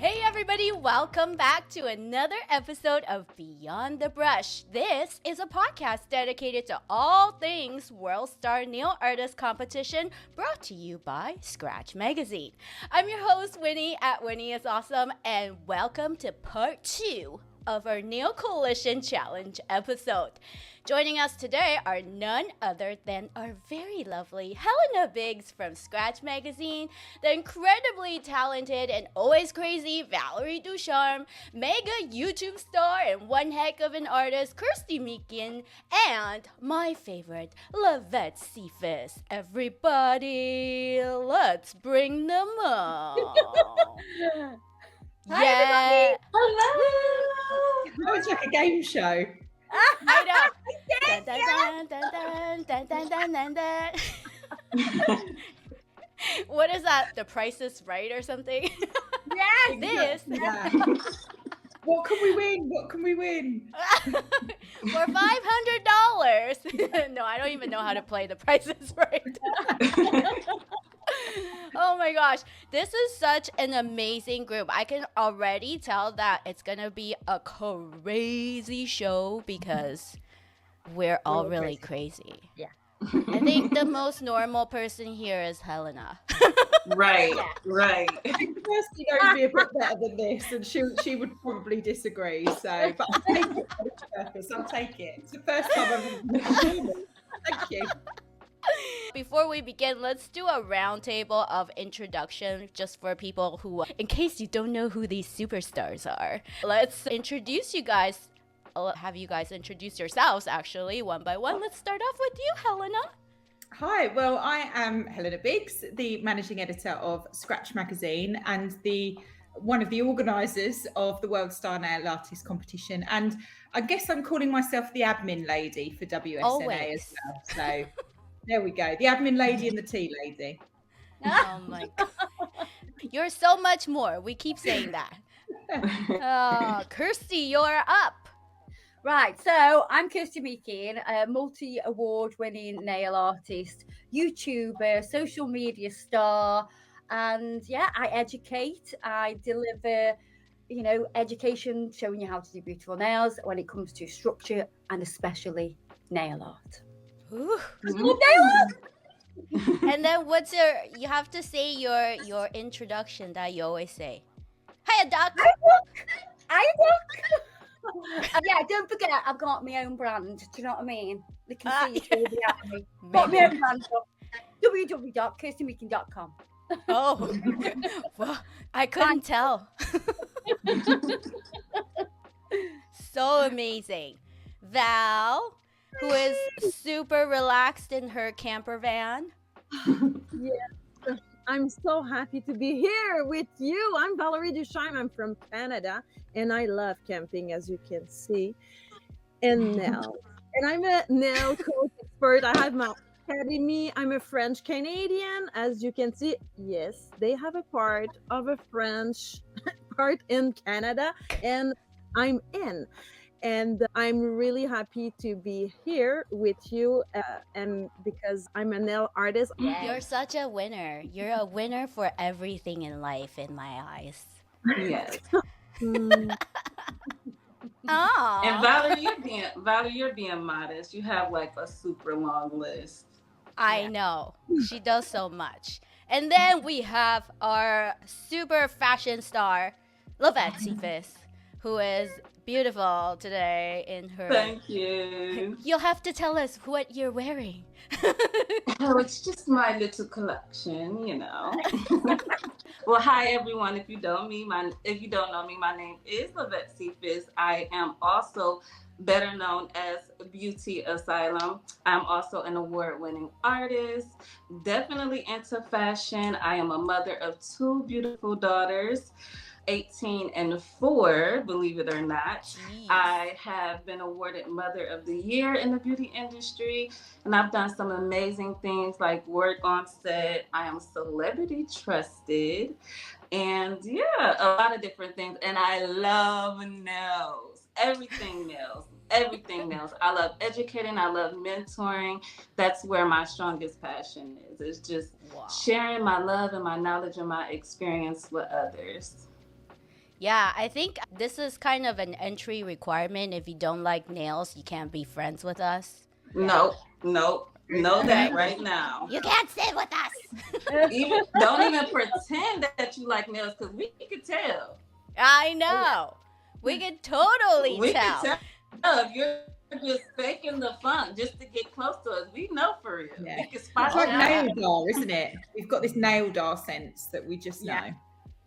Hey everybody, welcome back to another episode of Beyond the Brush. This is a podcast dedicated to all things World Star Nail Artist Competition, brought to you by Scratch Magazine. I'm your host, Winnie at Winnie is Awesome, and welcome to part 2 of our Nail Coalition Challenge episode. Joining us today are none other than our very lovely Helena Biggs from Scratch Magazine, the incredibly talented and always crazy Valerie Ducharme, mega YouTube star and one heck of an artist Kirsty Meakin, and my favorite, Lavette Cephus. Everybody, let's bring them on. Hi, everybody. Hello. That was like a game show. I know. Dun, dun, dun, dun, dun, dun, dun, dun. What is that? The Price is Right or something? Yes. This. Yeah. What can we win? What can we win? For $500. No, I don't even know how to play The Price is Right. Oh my gosh, this is such an amazing group. I can already tell that it's gonna be a crazy show because we're all really crazy. Yeah. I think the most normal person here is Helena. Right. I think Kirsty knows me a bit better than this, and she would probably disagree. So, but I'll take it for the purpose. I'll take it. It's the first time I've been. Thank you. Before we begin, let's do a roundtable of introduction just for people who, in case you don't know who these superstars are. Let's introduce you guys. I'll have you guys introduce yourselves, actually, one by one. Let's start off with you, Helena. Hi, well, I am Helena Biggs, the managing editor of Scratch Magazine and one of the organisers of the World Star Nail Artist Competition. And I guess I'm calling myself the admin lady for WSNA Always. as well. So there we go, the admin lady and the tea lady. Oh my God. You're so much more. We keep saying that. Kirsty, you're up. Right, so I'm Kirsty Meakin, a multi-award winning nail artist, YouTuber, social media star, and yeah, I educate. I deliver, education, showing you how to do beautiful nails when it comes to structure and especially nail art. Ooh. Nail art! And then you have to say your introduction that you always say. Hiya, Doc. I look. Yeah, don't forget, I've got my own brand. Do you know what I mean? They can see it all behind me. Got my own brand up. www.kirstymeakin.com. Oh, well, I couldn't tell. So amazing. Val, who is super relaxed in her camper van. Yes, I'm so happy to be here with you. I'm Valerie Ducharme. I'm from Canada, and I love camping, as you can see, and nails. And I'm a nail coach expert. I have my academy. I'm a French Canadian, as you can see. Yes, they have a part of a French part in Canada, and I'm in. And I'm really happy to be here with you, and because I'm a nail artist. Yes. You're such a winner. You're a winner for everything in life, in my eyes. Yes. Oh. And Valerie, you're being modest. You have like a super long list. I know. She does so much. And then we have our super fashion star, Lavette Cephus, who is beautiful today in her. Thank you. You'll have to tell us what you're wearing. Oh, it's just my little collection, Well, hi everyone. If you don't know me, my name is Lavette Cephus. I am also better known as Beauty Asylum. I'm also an award-winning artist, definitely into fashion. I am a mother of 2 beautiful daughters, 18 and 4, believe it or not. Jeez. I have been awarded Mother of the Year in the beauty industry, and I've done some amazing things like work on set. I am celebrity trusted, and yeah, a lot of different things. And I love nails, everything nails. I love educating. I love mentoring. That's where my strongest passion is. It's just sharing my love and my knowledge and my experience with others. Yeah, I think this is kind of an entry requirement. If you don't like nails, you can't be friends with us. Nope. Know that right now. You can't sit with us. Don't even pretend that you like nails, because we could tell. I know. We can totally We tell. can tell if you're just faking the funk just to get close to us. We know for real. Yeah. We can spot It's like you nail out. dar, isn't it? We've got this nail dar sense that we just know.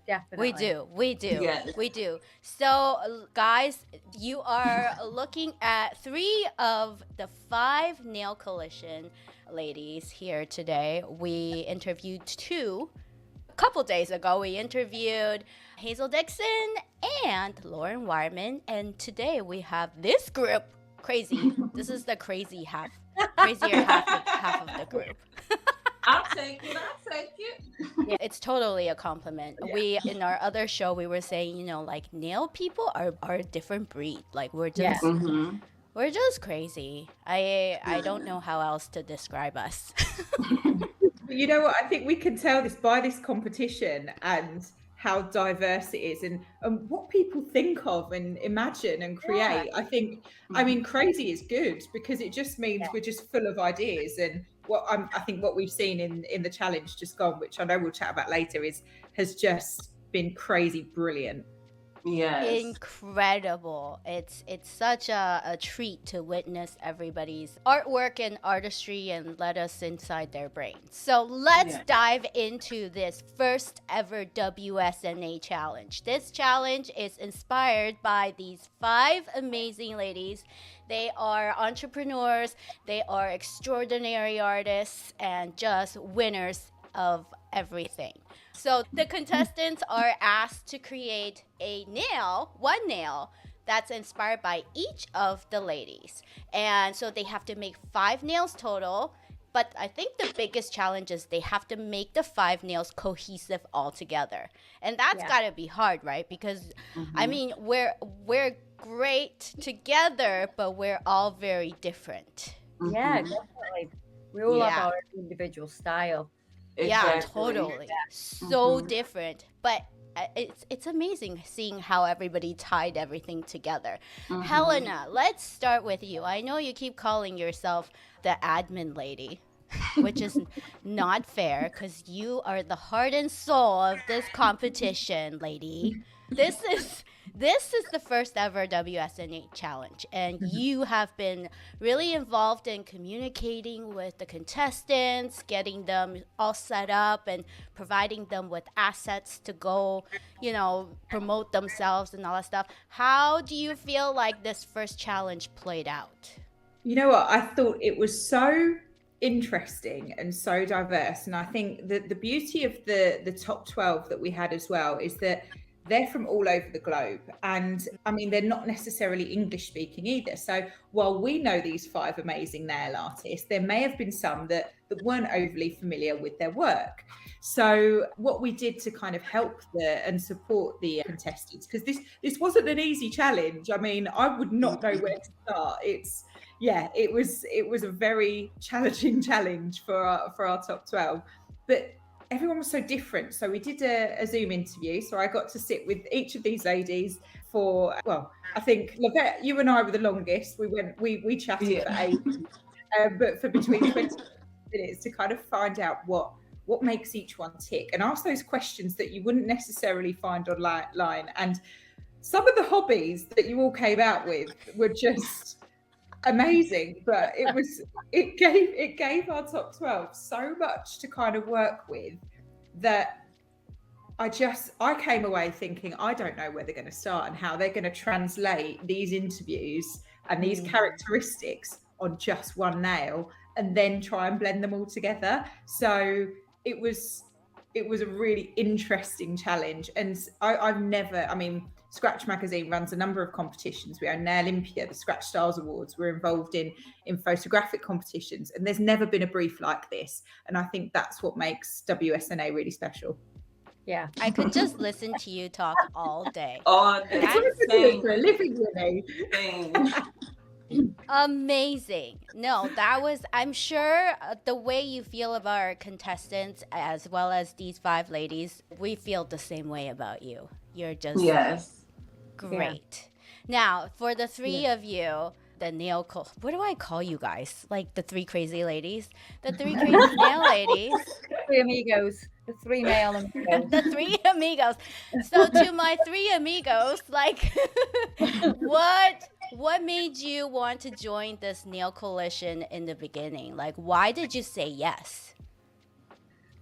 Definitely. We do. Yes. We do. So, guys, you are looking at 3 of the 5 Nail Coalition ladies here today. We interviewed 2. A couple days ago, we interviewed Hazel Dixon and Lauren Wireman. And today we have this group. Crazy. This is the crazier half of the group. I'll take it. It's totally a compliment. Yeah. In our other show, we were saying, like nail people are a different breed. Like we're just we're just crazy. I don't know how else to describe us. But you know what? I think we can tell this by this competition and how diverse it is, and what people think of and imagine and create. I mean, crazy is good because it just means we're just full of ideas. And I think what we've seen in the challenge just gone, which I know we'll chat about later, has just been crazy brilliant. Yes. Incredible. It's such a treat to witness everybody's artwork and artistry and let us inside their brains. So let's dive into this first ever WSNA challenge. This challenge is inspired by these 5 amazing ladies. They are entrepreneurs, they are extraordinary artists, and just winners of everything. So the contestants are asked to create one nail that's inspired by each of the ladies. And so they have to make 5 nails total. But I think the biggest challenge is they have to make the 5 nails cohesive all together. And that's gotta be hard, right? Because I mean, we're great together, but we're all very different. Yeah, definitely. We all have our individual style. Exactly. Yeah, totally. So different. But it's amazing seeing how everybody tied everything together. Helena, let's start with you. I know you keep calling yourself the admin lady, which is not fair because you are the heart and soul of this competition, lady. This is the first ever WSNA challenge, and you have been really involved in communicating with the contestants, getting them all set up and providing them with assets to go, promote themselves and all that stuff. How do you feel like this first challenge played out? You know what? I thought it was so interesting and so diverse, and I think that the beauty of the top 12 that we had as well is that they're from all over the globe, and I mean they're not necessarily English speaking either. So while we know these 5 amazing nail artists, there may have been some that weren't overly familiar with their work. So what we did to kind of help and support the contestants, because this wasn't an easy challenge. I mean, I would not know where to start. It was a very challenging challenge for our top 12, but everyone was so different. So we did a Zoom interview. So I got to sit with each of these ladies for, I think Lavette, you and I were the longest. We chatted for ages, but for between 20 minutes to kind of find out what makes each one tick and ask those questions that you wouldn't necessarily find online. And some of the hobbies that you all came out with were just amazing, but it gave our top 12 so much to kind of work with that I came away thinking I don't know where they're going to start and how they're going to translate these interviews and these characteristics on just one nail and then try and blend them all together. So it was a really interesting challenge. And Scratch Magazine runs a number of competitions. We own Nail Olympia, the Scratch Stars Awards. We're involved in photographic competitions, and there's never been a brief like this. And I think that's what makes WSNA really special. Yeah, I could just listen to you talk all day. All day. It's what we're doing for a living, Amazing. No, I'm sure the way you feel about our contestants as well as these 5 ladies, we feel the same way about you. You're just Yes. great. Now, for the three of you, the what do I call you guys? Like the three crazy ladies? The three crazy nail ladies. Three amigos. The three nail amigos. The three amigos. So to my three amigos, like what made you want to join this nail coalition in the beginning? Like why did you say yes?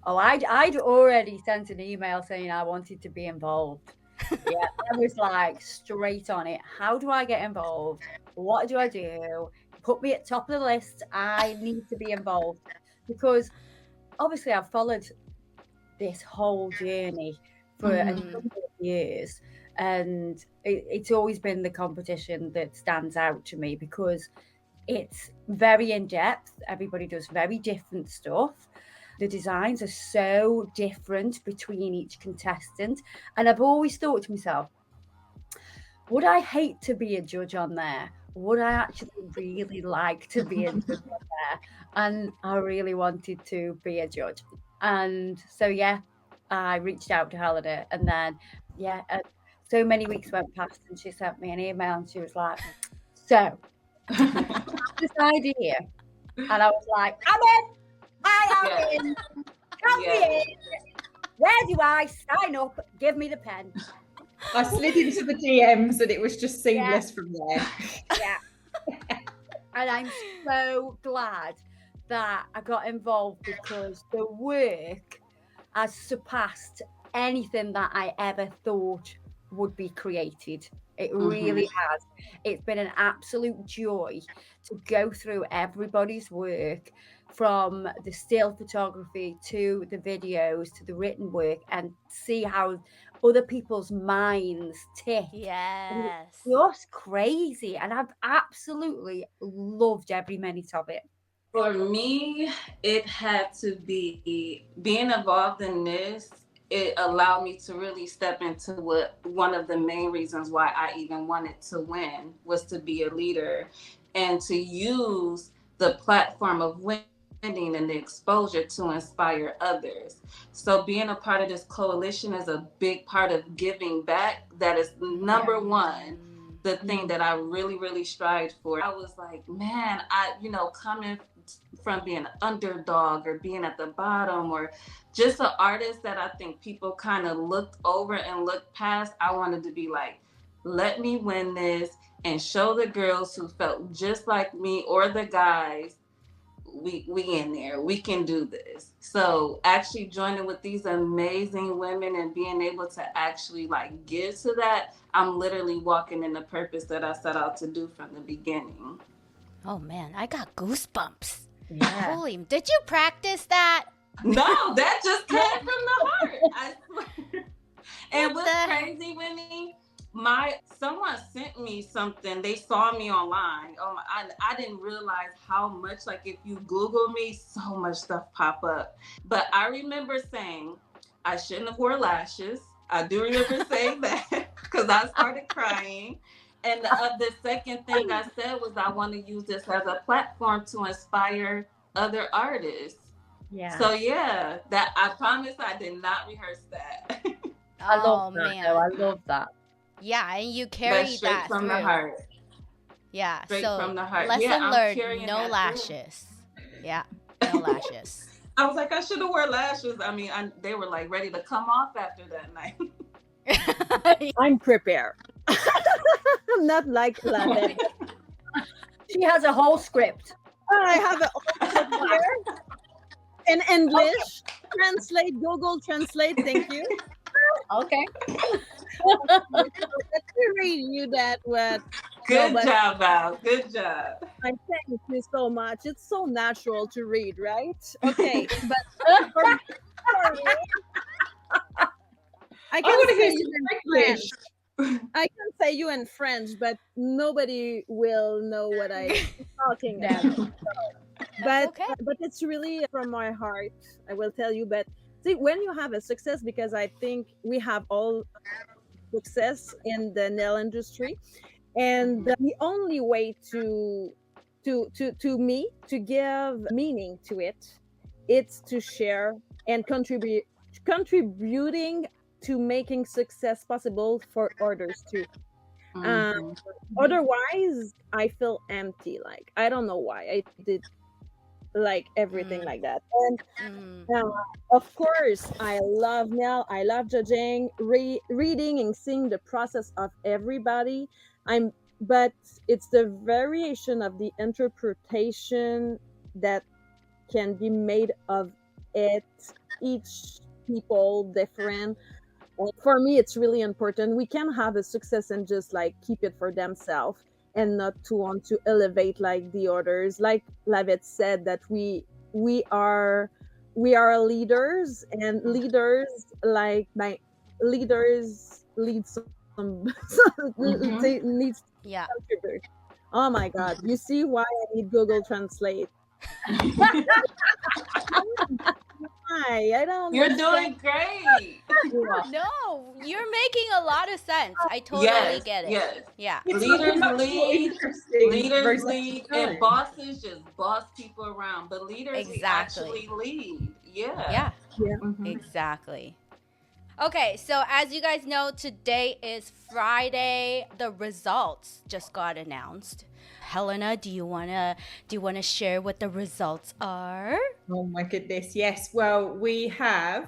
Oh, I'd already sent an email saying I wanted to be involved. Yeah, I was like straight on it. How do I get involved? What do I do? Put me at top of the list. I need to be involved because obviously I've followed this whole journey for a number of years, and it's always been the competition that stands out to me because it's very in depth. Everybody does very different stuff. The designs are so different between each contestant. And I've always thought to myself, would I hate to be a judge on there? Would I actually really like to be a judge on there? And I really wanted to be a judge. And so, yeah, I reached out to Helena. And then, so many weeks went past and she sent me an email and she was like, so, this idea. And I was like, I'm in. I am in. Count me in. Where do I sign up? Give me the pen. I slid into the DMs and it was just seamless from there. Yeah. And I'm so glad that I got involved because the work has surpassed anything that I ever thought would be created. It really has. It's been an absolute joy to go through everybody's work, from the still photography to the videos to the written work, and see how other people's minds tick. Yes. It's just crazy. And I've absolutely loved every minute of it. For me, it had to be being involved in this. It allowed me to really step into what one of the main reasons why I even wanted to win was to be a leader and to use the platform of winning and the exposure to inspire others. So being a part of this coalition is a big part of giving back. That is number one, the thing that I really, really strived for. I was like, man, coming from being an underdog or being at the bottom or just an artist that I think people kind of looked over and looked past, I wanted to be like, let me win this and show the girls who felt just like me or the guys, we in there, we can do this. So actually joining with these amazing women and being able to actually like give to that, I'm literally walking in the purpose that I set out to do from the beginning. Oh man, I got goosebumps. Yeah. Holy, did you practice that? No, that just came from the heart. I swear. And what's crazy, Winnie? Someone sent me something. They saw me online. I didn't realize how much, like if you Google me, so much stuff pop up. But I remember saying I shouldn't have wore lashes. I do remember saying that because I started crying. And the second thing I said was I want to use this as a platform to inspire other artists. Yeah. So yeah, that I promise I did not rehearse that. I love that. Man. Though. I love that. Yeah, and you carry straight that from through. the heart. Yeah, Straight so from the heart. lesson Yeah, I'm learned, carrying no that lashes. Yeah, no lashes. I was like, I should have worn lashes. I mean, they were like ready to come off after that night. I'm prepared. I'm not like Lavette. She has a whole script. I have a whole script here. In English, translate, Google Translate, thank you. Okay. Let me read you that word. Good job, Val. Good job. I thank you so much. It's so natural to read, right? Okay, but for me, I can say you in French. I can say you in French, but nobody will know what I'm talking about. But okay. But it's really from my heart. I will tell you. But see, when you have a success, because I think we have all success in the nail industry, and the only way to me to give meaning to it, it's to share and contributing to making success possible for others too. Mhm. Otherwise, I feel empty. Like I don't know why I did like everything Mm, like that. And mm, of course, I love now. I love judging, reading, and seeing the process of everybody. But it's the variation of the interpretation that can be made of it. Each people different. And for me, it's really important. We can have a success and just like keep it for themselves and not to want to elevate like the others. Like Lavette said, that we are we are leaders, and leaders like my leaders lead some Mhm. they needs to yeah. contribute. Oh my God! You see why I need Google Translate? Why? I don't You're understand. doing great. Yeah. No, you're making a lot of sense. I totally Yes, get it. yes. Yeah. It's like a Leaders much more lead, interesting Rosetta and Stone. bosses just boss people around. But leaders, we Exactly. actually lead. Yeah. Yeah, Yeah. Mhm. exactly. Okay, so as you guys know, today is Friday. The results just got announced. Helena, do you wanna share what the results are? Oh my goodness, yes. Well, we had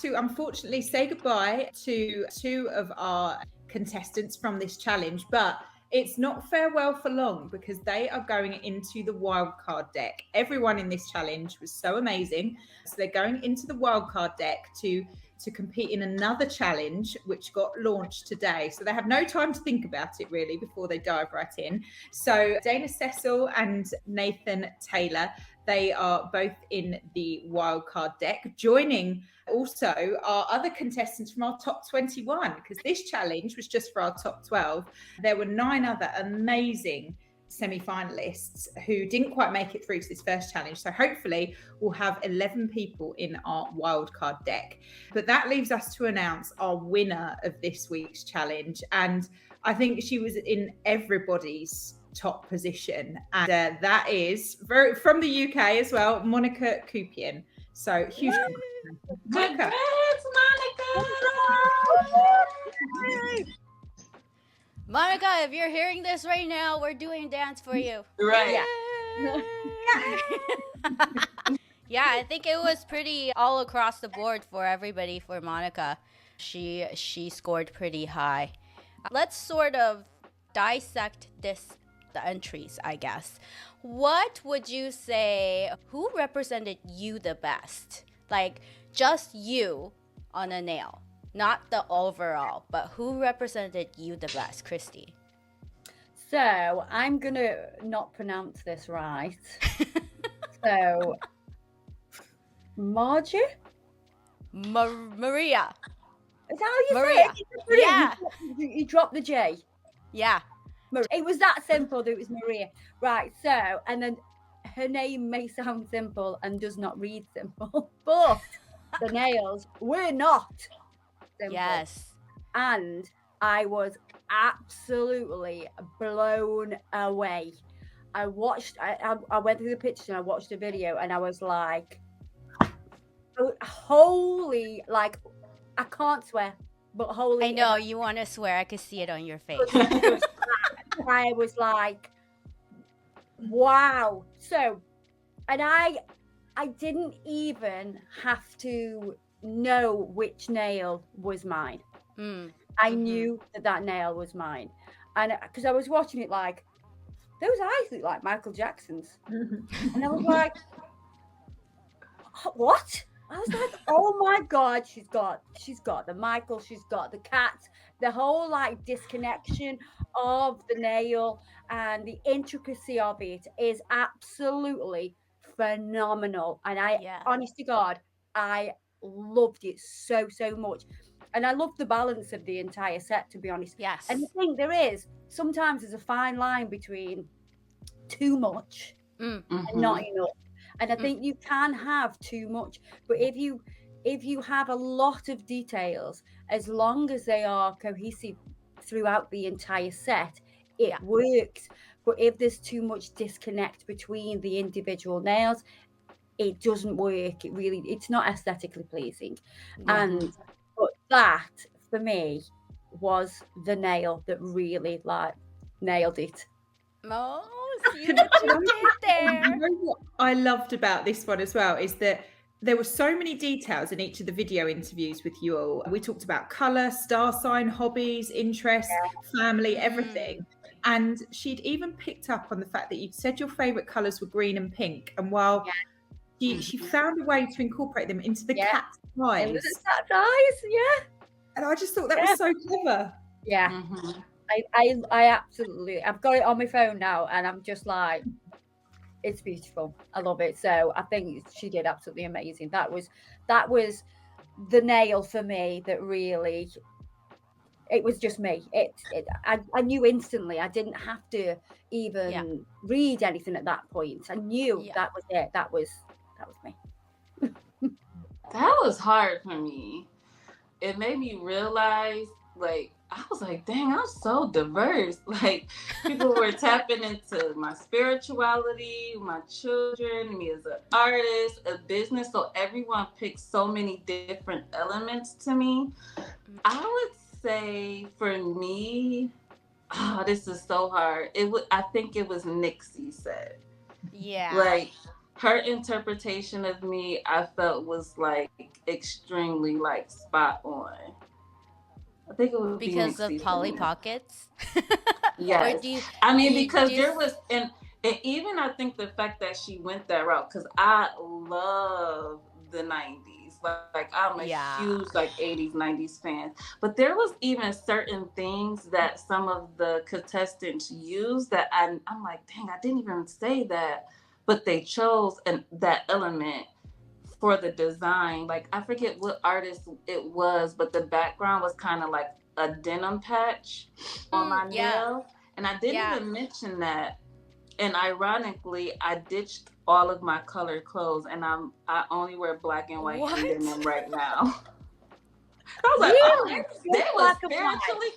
to unfortunately say goodbye to two of our contestants from this challenge, but it's not farewell for long because they are going into the wildcard deck. Everyone in this challenge was so amazing. So they're going into the wildcard deck to compete in another challenge which got launched today. So they have no time to think about it really before they dive right in. So Dana Cecil and Nathan Taylor, they are both in the wildcard deck, joining also our other contestants from our top 21, because this challenge was just for our top 12. There were 9 other amazing semi-finalists who didn't quite make it through to this first challenge. So hopefully we'll have 11 people in our wildcard deck. But that leaves us to announce our winner of this week's challenge. And I think she was in everybody's top position, and that is from the UK as well, Monica Kupian. So huge congratulations, Monica. Congrats, Monica. Monica, if you're hearing this right now, we're doing a dance for you. Right. Yay! Yeah, I think it was pretty all across the board for everybody for Monica. She scored pretty high. Let's sort of dissect the entries, I guess. What would you say, who represented you the best? Like just you on a nail, not the overall, but who represented you the best, Kirsty? So I'm gonna not pronounce this right. So Margie? Maria. Is that how you Maria. say it? Yeah. You dropped the J. Yeah. It was that simple that it was Maria. Right, so, and then her name may sound simple and does not read simple, but the nails were not simple. Yes. And I was absolutely blown away. I went through the pictures and I watched the video and I was like, holy, like, I can't swear, but holy. I know you want to swear. I could see it on your face. I was like, wow. So, and I didn't even have to know which nail was mine. I knew that nail was mine. And because I was watching it like, those eyes look like Michael Jackson's. And I was like, what? I was like, oh my God, she's got the Michael, she's got the cat, the whole like disconnection of the nail and the intricacy of it is absolutely phenomenal. And honest to God, I loved it so much. And I loved the balance of the entire set, to be honest. Yes. And I think sometimes there's a fine line between too much and not enough. And I think you can have too much, but if you have a lot of details, as long as they are cohesive throughout the entire set, it works. But if there's too much disconnect between the individual nails, it doesn't work. It's not aesthetically pleasing. But that for me was the nail that really like nailed it. Oh, see what you did there. You know what I loved about this one as well is that there were so many details in each of the video interviews with you all. We talked about colour, star sign, hobbies, interests, family, everything. And she'd even picked up on the fact that you'd said your favourite colours were green and pink. And while she found a way to incorporate them into the cat's eyes. It was cat's eyes, yeah. And I just thought that was so clever. Yeah. Mhm. I absolutely, I've got it on my phone now, and I'm just like, it's beautiful. I love it. So I think she did absolutely amazing. That was the nail for me. That really, it was just me. I knew instantly. I didn't have to even read anything at that point. I knew that was it. That was me. That was hard for me. It made me realize, like, I was like, dang, I'm so diverse. Like, people were tapping into my spirituality, my children, me as an artist, a business. So everyone picked so many different elements to me. I would say for me, this is so hard. I think it was Nixie said. Yeah. Like, her interpretation of me, I felt was like extremely like spot on. I think it would because be of Polly Pockets. Yes. Because there was, and even I think the fact that she went that route, because I love the 90s. Like I'm a huge like 80s, 90s fan. But there was even certain things that some of the contestants used that I'm like, dang, I didn't even say that. But they chose that element for the design. Like I forget what artist it was, but the background was kind of like a denim patch on my nail. And I didn't even mention that. And ironically, I ditched all of my colored clothes, and I only wear black and white and denim right now. I was like, they were spiritually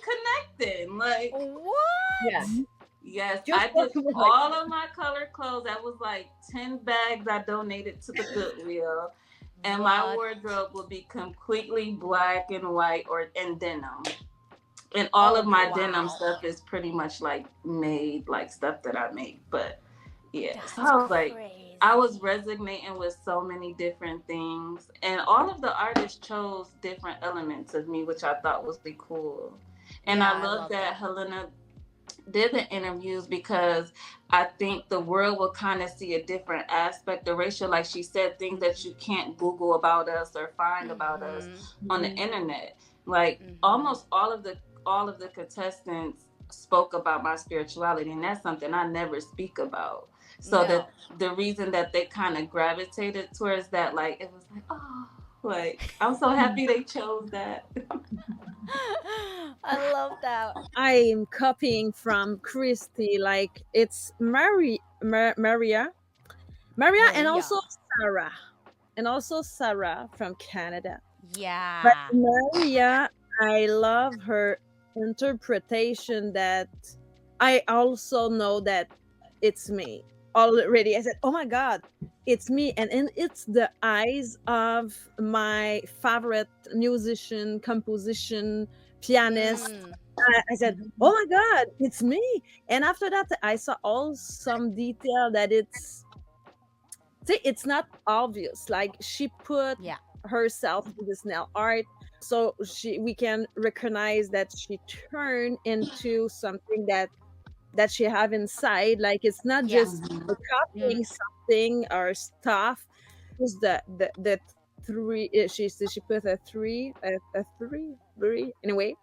connected. Like what? Yes, I ditched all of my colored clothes. That was like 10 bags I donated to the Goodwill. And my wardrobe will be completely black and white and denim. And all of my denim stuff is pretty much like made, like stuff that I make. But so I was like, I was resonating with so many different things. And all of the artists chose different elements of me, which I thought was really cool. And I love that Helena did the interviews, because I think the world will kind of see a different aspect of Rachel. Like she said, things that you can't Google about us or find about us on the internet. Like almost all of the contestants spoke about my spirituality, and that's something I never speak about. So that the reason that they kind of gravitated towards that, like it was like, oh, like I'm so happy they chose that. I love that. I'm copying from Kirsty. Like it's Maria, and also Sarah from Canada. Yeah. But Maria, I love her interpretation. That I also know that it's me already. I said, oh my God, it's me. And it's the eyes of my favorite musician, composition, pianist. I said, oh my God, it's me. And after that, I saw all some detail that it's not obvious. Like she put herself in this nail art. So we can recognize that she turned into something that she have inside. Like it's not just copying something or stuff. It's the three. She put a three anyway,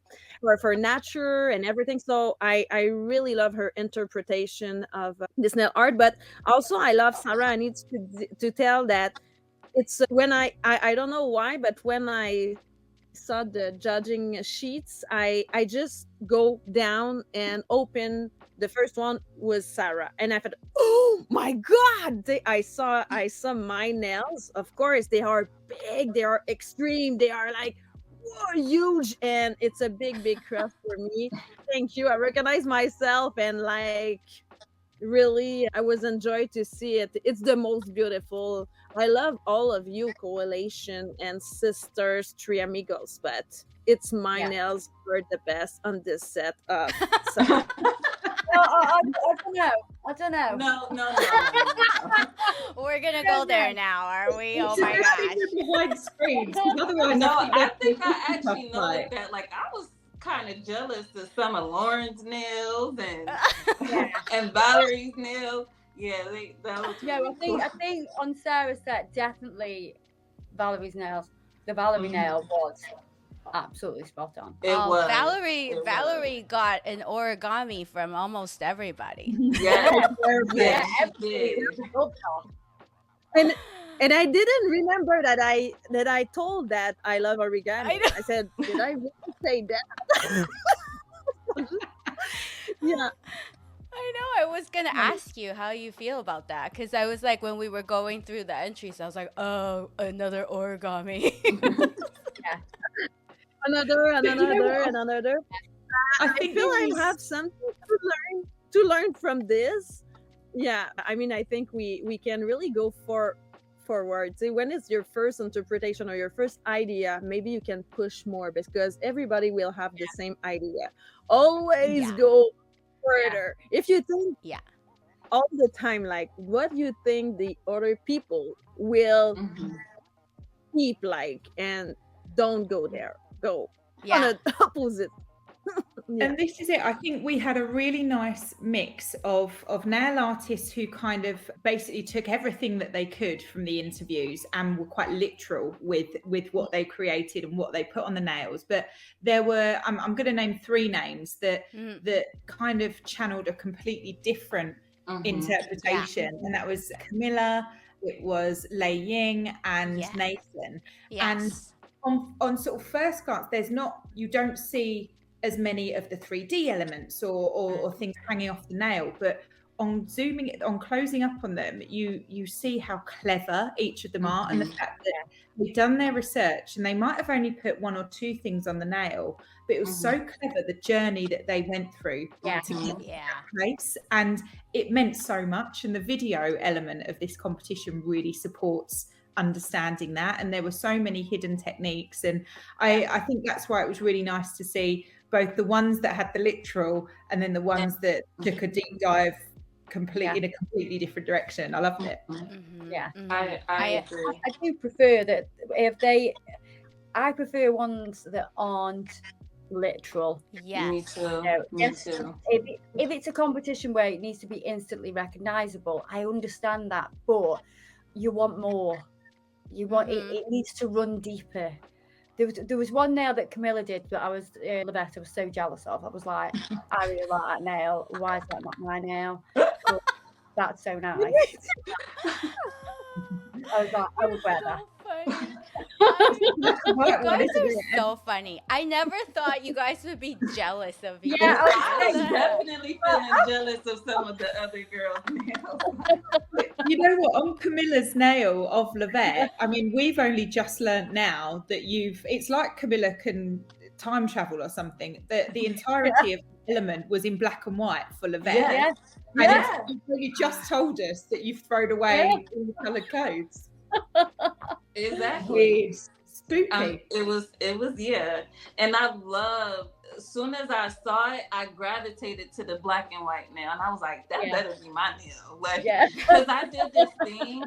for nature and everything. So I really love her interpretation of this nail art. But also I love Sarah. I need to tell that it's when I don't know why, but when I saw the judging sheets, I just go down and open. The first one was Sarah, and I thought, oh my God, I saw my nails. Of course they are big, they are extreme, they are like huge, and it's a big crush for me. Thank you. I recognize myself, and like really, I was enjoyed to see it. It's the most beautiful. I love all of you, Coalition and Sisters, Three Amigos, but it's my Yeah. nails were the best on this set of. So, I don't know. I don't know. No. We're gonna go there now, are we? Oh my gosh. Behind screens, 'cause otherwise No, I I think think that's I actually tough noticed fight. that. Like, I was kind of jealous of some of Lauren's nails and Yeah. and Valerie's nails. Yeah, that was No, really I think on Sarah's set, definitely Valerie's nails. The Valerie nail was absolutely spot on. It was. Valerie got an origami from almost everybody. Yeah, Yeah, she did. and I didn't remember that I told that I love origami. I know. I said, did I really say that? Yeah. I know. I was gonna ask you how you feel about that because I was like, when we were going through the entries, I was like, oh, another origami. Another. I I think feel I there is- have something to learn from this. Yeah, I mean, I think we can really go forward. See, when it's your first interpretation or your first idea, maybe you can push more because everybody will have the same idea. Always Yeah. go further. If you think Yeah. all the time, like what you think the other people will keep like, and don't go there. Go on Yeah. the opposite. Yeah. And this is it. I think we had a really nice mix of nail artists who kind of basically took everything that they could from the interviews and were quite literal with what they created and what they put on the nails. But there were, I'm going to name 3 names that kind of channeled a completely different interpretation, and that was Camilla, it was Lei Ying, and Yes. Nathan. Yes. And on sort of first glance, you don't see as many of the 3D elements or things hanging off the nail, but on closing up on them, you see how clever each of them are, and the fact that they've done their research and they might have only put 1 or 2 things on the nail, but it was so clever, the journey that they went through to get to that place, and it meant so much. And the video element of this competition really supports understanding that, and there were so many hidden techniques, and I think that's why it was really nice to see both the ones that had the literal and then the ones that took a deep dive in a completely different direction. I loved it. Yeah. I agree. I do prefer that I prefer ones that aren't literal. Yes. Me too. Me too. If it's a competition where it needs to be instantly recognizable, I understand that, but you want more. You want it needs to run deeper. There was one nail that Camilla did that Lavette was so jealous of. I was like, I really like that nail. Why is that not my nail? But that's so nice. I was like, I would wear that. You guys are so funny. I never thought you guys would be jealous of each Yeah, other. I was definitely feeling jealous of some of the other girls' nails. You know what? On Camilla's nail of Lavette, I mean, we've only just learnt now that it's like Camilla can time travel or something. The entirety of the element was in black and white for Lavette. Yeah. And you just told us that you've thrown away all the coloured clothes. Exactly. It's spooky. It was and I love, as soon as I saw it, I gravitated to the black and white nail, and I was like, that better be my nail, like, because I did this thing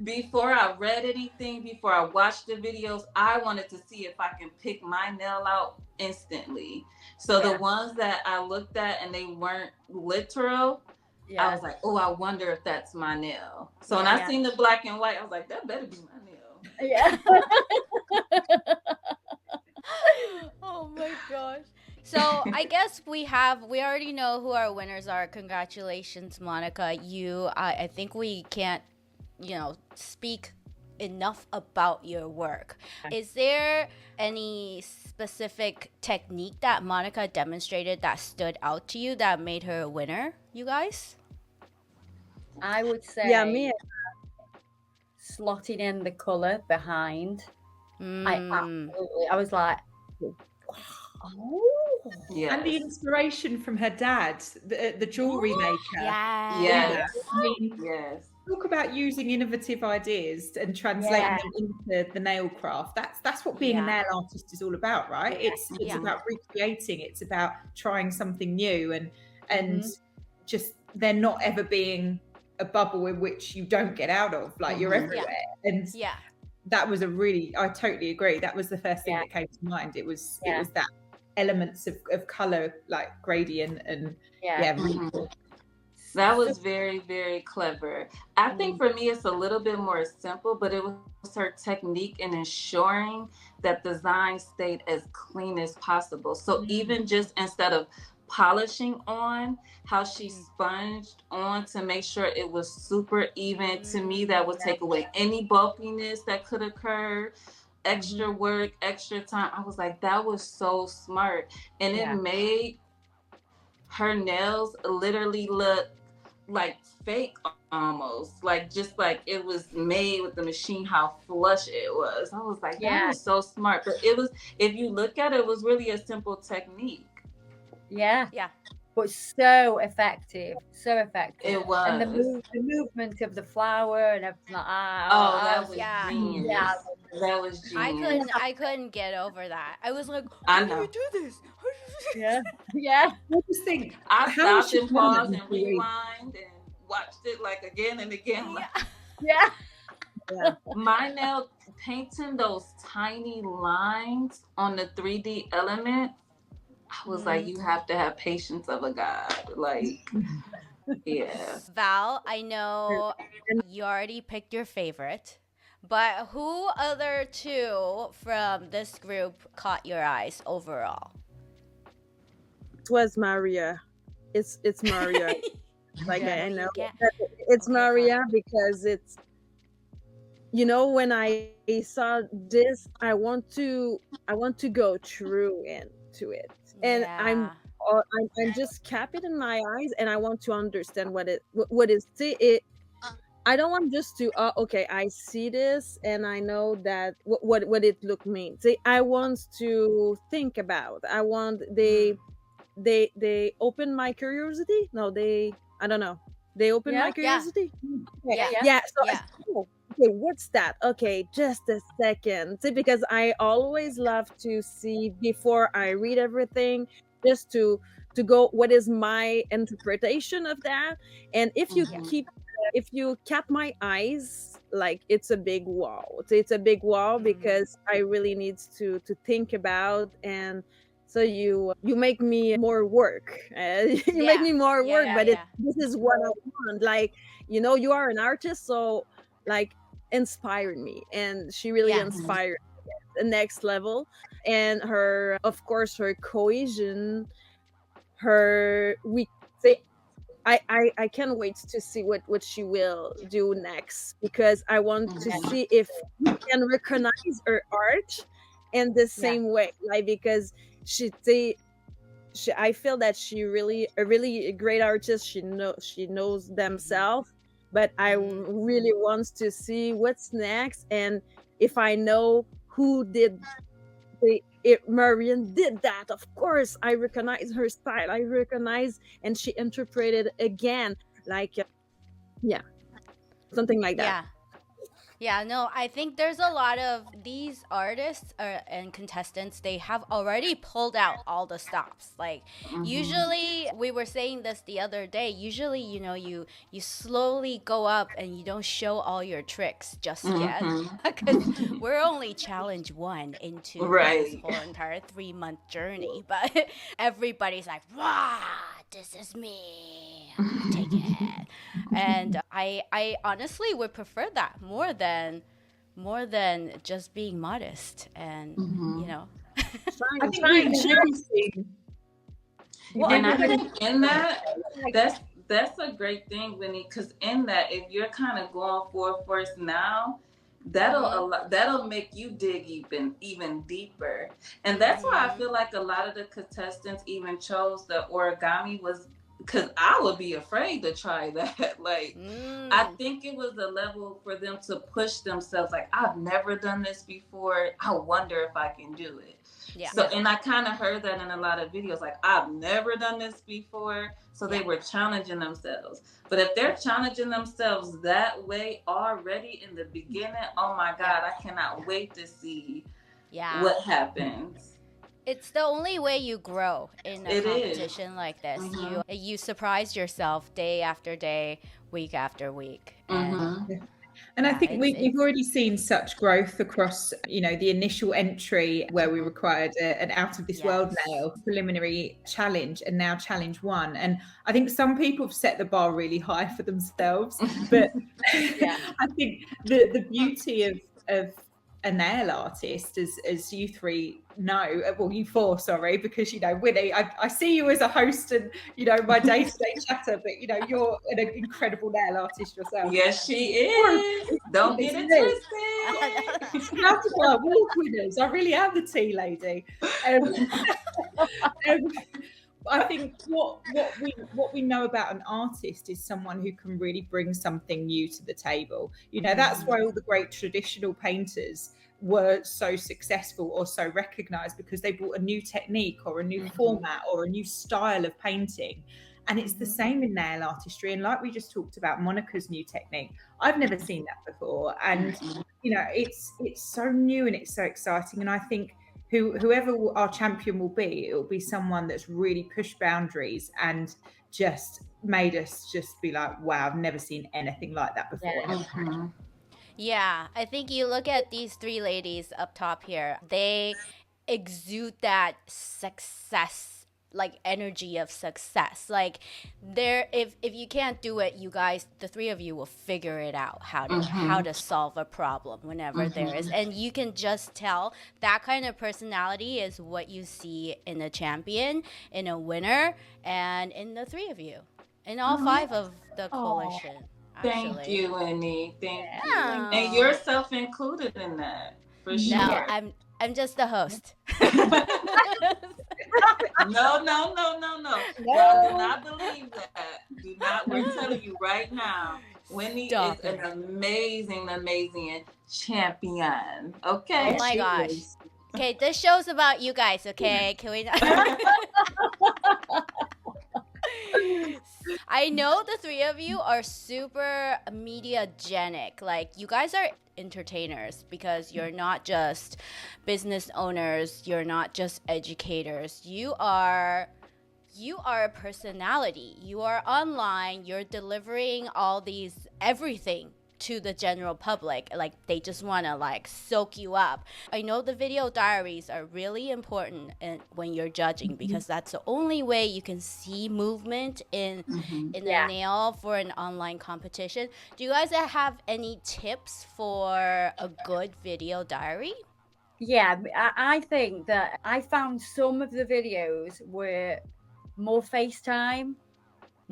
before I read anything, before I watched the videos. I wanted to see if I can pick my nail out instantly. So the ones that I looked at and they weren't literal, I was like, oh, I wonder if that's my nail. So when I seen the black and white, I was like, that better be my nail. Yeah. Oh my gosh. So I guess we already know who our winners are. Congratulations, Monica. I think we can't, speak enough about your work. Is there any specific technique that Monica demonstrated that stood out to you that made her a winner, you guys? I would say me. Slotting in the color behind. I was like, Oh. Yes. And the inspiration from her dad, the jewelry maker. Yeah. Yes. I mean, Yes. talk about using innovative ideas and translating them into the nail craft. That's what being a nail artist is all about, right? It's about recreating. It's about trying something new, and just there not ever being a bubble in which you don't get out of. Like you're everywhere, and that was I totally agree. That was the first thing that came to mind. It was that elements of color, like gradient, and really cool. That was very, very clever. I think for me, it's a little bit more simple, but it was her technique in ensuring that the design stayed as clean as possible. So even just instead of polishing on, how she sponged on to make sure it was super even, to me, that would take away any bulkiness that could occur. Extra work, extra time. I was like, that was so smart. And it made her nails literally look like fake, almost like just like it was made with the machine, how flush it was. I was like, that was so smart. But it was, if you look at it, it was really a simple technique. But so effective. It was. And the movement of the flower and everything like that. That was genius. That was genius. I couldn't get over that. I was like, I how know. do you do this? Yeah. I just think I stopped and paused and rewind and watched it like again and again. My nail painting those tiny lines on the 3D element, I was like, you have to have patience of a god. Like, Val, I know you already picked your favorite, but who other two from this group caught your eyes overall? It was Maria. It's Maria. Like I know it's Okay, Maria because it's, you know, when I saw this, I want to go through into it, and I'm just capping in my eyes, and I want to understand what is it. I don't want just to okay, I see this and I know that what it look means. I want to think about. I want they open my curiosity. No, I don't know. They open my curiosity. So okay, what's that? Okay, just a second. See, because I always love to see before I read everything, just to go what is my interpretation of that. And if you cap my eyes, like it's a big wow. It's a big wow because I really need to think about, and so you make me more work. You make me more work, but this is what I want. Like, you know, you are an artist, so like inspired me, and she really inspired me at the next level. And her, of course, her cohesion, I can't wait to see what she will do next, because I want to see if we can recognize her art in the same way, like, because I feel that she really a great artist. She knows themselves, but I really want to see what's next, and if I know who did Marian did that. Of course, I recognize her style. I recognize, and she interpreted again, like, something like that. Yeah, no, I think there's a lot of these artists and contestants, they have already pulled out all the stops. Like, usually, we were saying this the other day, usually, you know, you slowly go up and you don't show all your tricks just yet. Because we're only challenge 1 into this whole entire 3-month journey. But everybody's like, wow, this is me. I'm gonna take it. And I honestly would prefer that more than just being modest and you know. I think and I think in that's a great thing, Winnie, because in that, if you're kind of going for first now, that'll make you dig even deeper. And that's why I feel like a lot of the contestants even chose the origami was because I would be afraid to try that. Like, I think it was a level for them to push themselves. Like, I've never done this before. I wonder if I can do it. Yeah. So, and I kind of heard that in a lot of videos. Like, I've never done this before. So they were challenging themselves. But if they're challenging themselves that way already in the beginning, oh my God, I cannot wait to see what happens. It's the only way you grow in a competition like this. You surprise yourself day after day, week after week. And I think we've already seen such growth across, you know, the initial entry where we required an out of this world nail preliminary challenge, and now challenge 1. And I think some people have set the bar really high for themselves, but I think the beauty of a nail artist, as you three know, well, you four, sorry, because, you know, Winnie, I see you as a host and, you know, my day-to-day chatter, but, you know, you're an incredible nail artist yourself. Yes, she is. Don't get it twisted. Walk winners. I really am the tea lady. I think what we know about an artist is someone who can really bring something new to the table. You know, that's why all the great traditional painters were so successful or so recognized, because they brought a new technique or a new format or a new style of painting. And it's the same in nail artistry. And like we just talked about Monica's new technique, I've never seen that before. And, you know, it's so new and it's so exciting. And I think whoever our champion will be, it will be someone that's really pushed boundaries and just made us just be like, wow, I've never seen anything like that before. Yeah, I think you look at these 3 ladies up top here, they exude that success, like energy of success. Like, if you can't do it, you guys, the 3 of you will figure it out how to solve a problem whenever there is. And you can just tell that kind of personality is what you see in a champion, in a winner, and in the 3 of you, in all 5 of the coalition. Thank you, Winnie. Thank you. And yourself included in that, for sure. No, I'm just the host. No. Y'all do not believe that. Do not. We're telling you right now, Winnie is an amazing champion. Okay. Oh my gosh. Okay, this show's about you guys, okay? Can we not? I know the 3 of you are super mediagenic. Like, you guys are entertainers because you're not just business owners, you're not just educators. You are a personality. You are online, you're delivering all these everything to the general public. Like, they just want to like soak you up. I know the video diaries are really important when you're judging, because that's the only way you can see movement in the nail for an online competition. Do you guys have any tips for a good video diary? Yeah, I think that I found some of the videos were more FaceTime,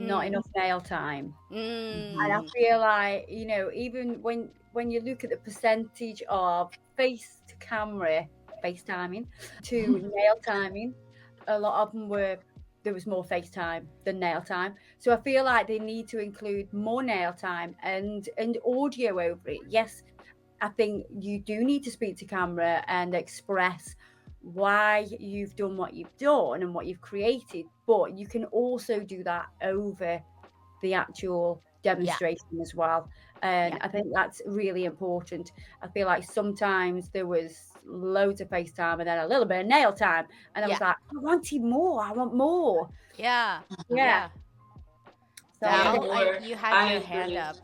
not enough nail time. And I feel like, you know, even when you look at the percentage of face to camera FaceTiming to nail timing, a lot of them there was more FaceTime than nail time. So I feel like they need to include more nail time and audio over it. Yes, I think you do need to speak to camera and express why you've done what you've done and what you've created, but you can also do that over the actual demonstration as well. And I think that's really important. I feel like sometimes there was loads of FaceTime and then a little bit of nail time, and I was like, I want more. Yeah. So Val, you had your hand up.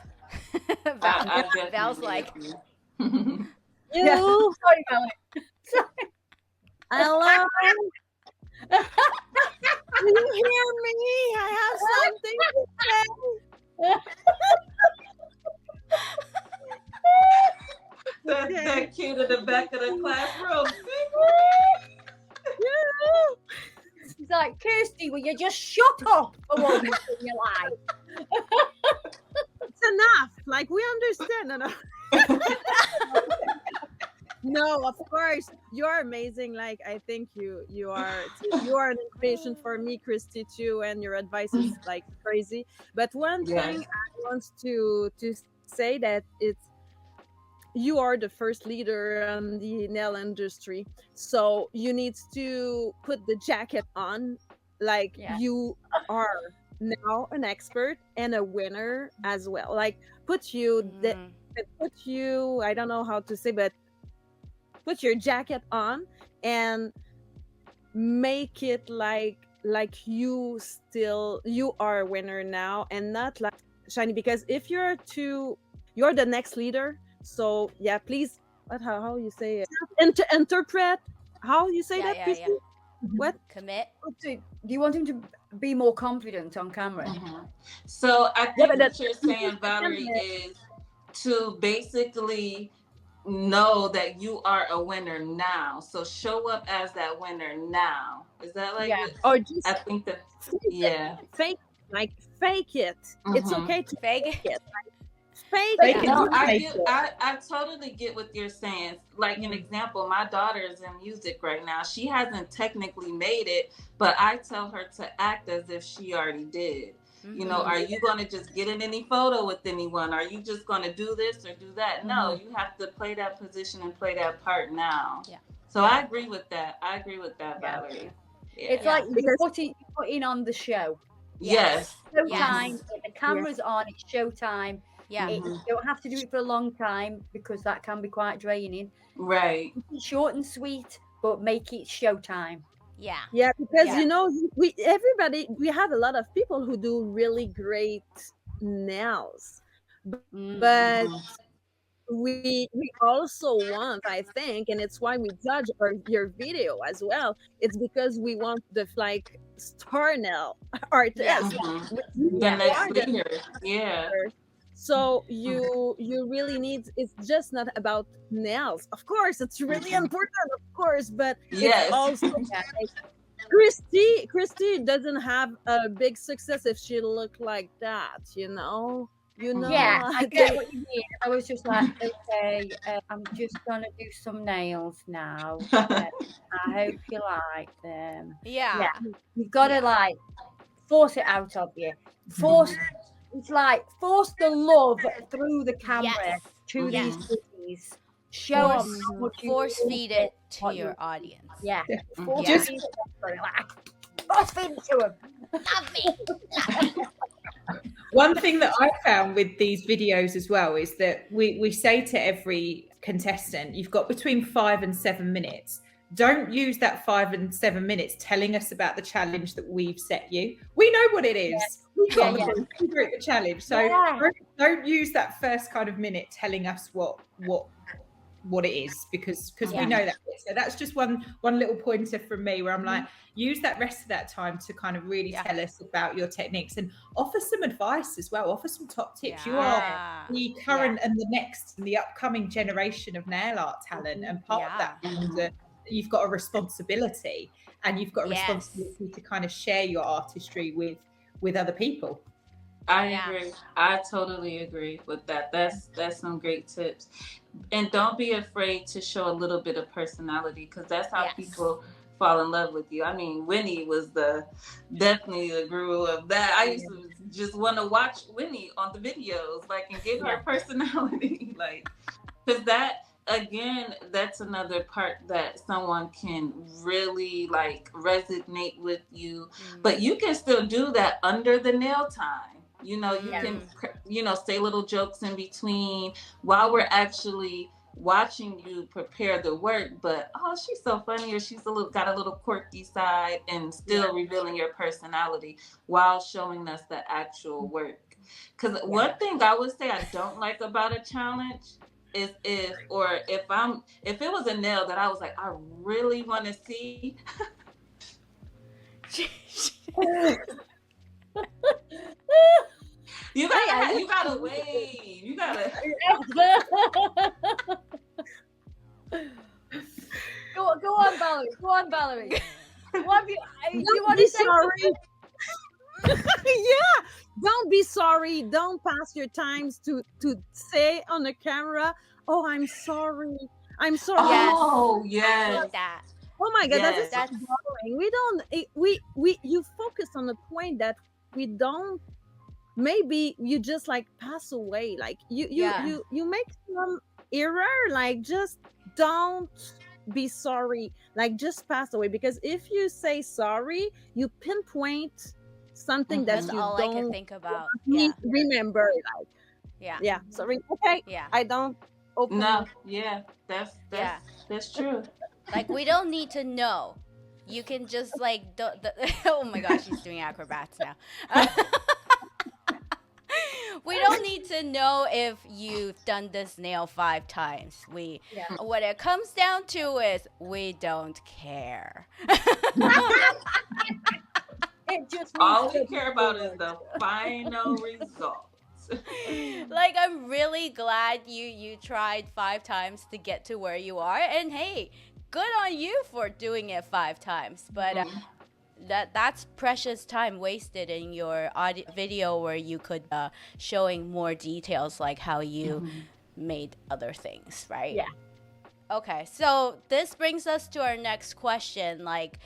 Val's like, You. Sorry, Val. Hello. Do you hear me? I have something to say. That cute at the back of the classroom. He's like, Kirsty, will you just shut up for once in your life? It's enough. Like, we understand enough. No, of course. you're amazing. Like I think you are an inspiration for me, Christy, too, and your advice is like crazy. But one Yes. thing I want to say that it's you are the first leader on the nail industry, so you need to put the jacket on, like Yeah. you are now an expert and a winner as well. Like put you the Mm. put you, I don't know how to say, but put your jacket on and make it like you are a winner now and not like shiny, because if you're the next leader. So yeah, please, how you say it, interpret, how you say Yeah, that, yeah, Christy? yeah. What? Commit. Do you want him to be more confident on camera? Mhm. So I Yeah, think but what you're saying, Valerie, is to basically know that you are a winner now. So show up as that winner now. Is that like Yeah. what or I just think that? fake it, Yeah. fake like fake it. It's Hmm. okay to Fake fake it. it. Fake Fake Yeah. it it. No, till You you I make get. it. I totally get what you're saying. Like an example, my daughter is in music right now. She hasn't technically made it, but I tell her to act as if she already did. You know, Mm-hmm. are you going to just get in any photo with anyone? Are you just going to do this or do that? No, you have to play that position and play that part now. Yeah. So Yeah. I agree with that. I agree with that, Yeah. Valerie. Yeah. It's Yeah. like because you're putting on the show. Yes. Showtime. Yes. The camera's on. It's showtime. Yeah. You don't have to do it for a long time because that can be quite draining. Right. Keep it short and sweet, but make it showtime. Yeah. yeah, because Yeah. you know, we have a lot of people who do really great nails, but Mhm. we also want, I think, and it's why we judge your video as well. It's because we want the like star nail Yeah. artist. Mhm. You The next are the leader. Yeah. leader. So you really need, it's just not about nails. Of course, it's really Mhm. important, of course, but it's Yes. also like Christy doesn't have a big success if she looked like that, you know? You Yeah, know, I get what you mean. I was just like, okay, I'm just gonna do some nails now. I hope you like them. Yeah. Yeah, you've got to Yeah. like force it out of you. Force. It's like force the love through the camera Yes. to these Yes. goodies. Show them Force how much you force love feed it to what your you- audience. Yeah, Yeah. force Yeah. feed it. Like, force feed it to them. Love me. Love me. One thing that I found with these videos as well is that we say to every contestant, you've got between 5 and 7 minutes. Don't use that 5 and 7 minutes telling us about the challenge that we've set you. We know what it is. We've got Yeah, the challenge. So Yeah. don't use that first kind of minute telling us what it is, because we Yeah. know that. So that's just one little pointer from me where I'm like, use that rest of that time to kind of really tell us about your techniques and offer some advice as well, offer some top tips. You are Yeah. the current and the next and the upcoming generation of nail art talent, and part of that means that you've got a responsibility, and you've got a Yes. responsibility to kind of share your artistry with other people. I Yeah. agree. I totally agree with that. That's some great tips. And don't be afraid to show a little bit of personality, because that's how Yes. people fall in love with you. I mean, Winnie was definitely the guru of that. I used to just want to watch Winnie on the videos, like, and give her personality, like, because that, again, that's another part that someone can really like resonate with you. But you can still do that under the nail time. You know, you can, say little jokes in between while we're actually watching you prepare the work. But oh, she's so funny, or she's got a little quirky side, and still revealing your personality while showing us the actual work. Because one thing I would say I don't like about a challenge is if it was a nail that I was like, I really want to see. You gotta wave. You gotta. Go on, Valerie. Go on, Valerie. What do you don't want be to say? sorry. Yeah, don't be sorry. Don't pass your times to say on the camera, oh, I'm sorry, I'm sorry. Yes. Oh, I yes. love that. Oh my God, that Yes. is so boring. We don't. We you focus on the point that we don't. Maybe you just like pass away. Like Yeah. you make some error. Like just don't be sorry. Like just pass away, because if you say sorry, you pinpoint something That's that you all I can don't think about. Yeah. remember. Like Yeah. sorry. Okay, Yeah. I don't open. No, yeah, Yeah. that's true. Like, we don't need to know. You can just like oh my gosh, she's doing acrobats now. We don't need to know if you've done this nail 5 times. What it comes down to is we don't care. It just All needs we to care be about is good. the final results. Like, I'm really glad you tried 5 times to get to where you are, and hey, good on you for doing it 5 times. But that's precious time wasted in your audio video where you could showing more details, like how you made other things, right? Yeah. Okay, so this brings us to our next question. Like,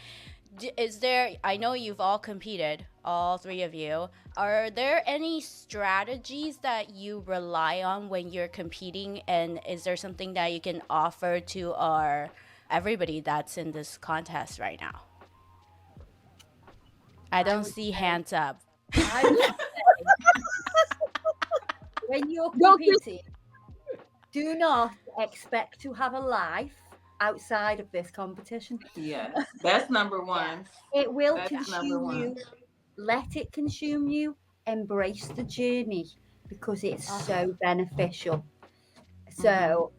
is there, I know you've all competed, all 3 of you. Are there any strategies that you rely on when you're competing? And is there something that you can offer to everybody that's in this contest right now? I don't see hands up. I would say, when you're competing, do not expect to have a life outside of this competition. Yes, that's number one. It will That's number consume one. you. Let it consume you. Embrace the journey, because it's so beneficial. So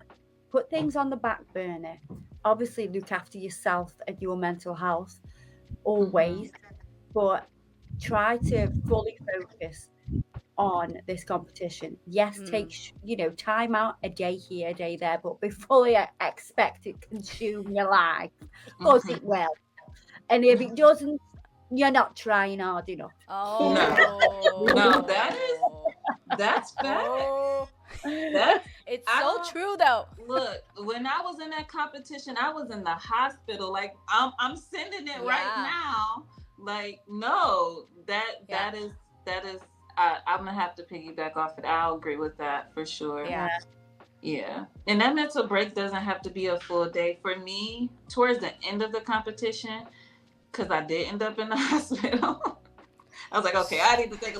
put things on the back burner. Obviously, look after yourself and your mental health always, but try to fully focus on this competition. Yes, take time out, a day here, a day there, but be fully expect it consume your life, because it will. And if it doesn't, you're not trying hard enough. Oh No, that's bad. It's so true though. Look, when I was in that competition, I was in the hospital. Like, I'm sending it right now. Like, no, that is I'm gonna have to piggyback off it. I'll agree with that for sure. Yeah. And that mental break doesn't have to be a full day. For me, towards the end of the competition, because I did end up in the hospital, I was like, okay, I need to take a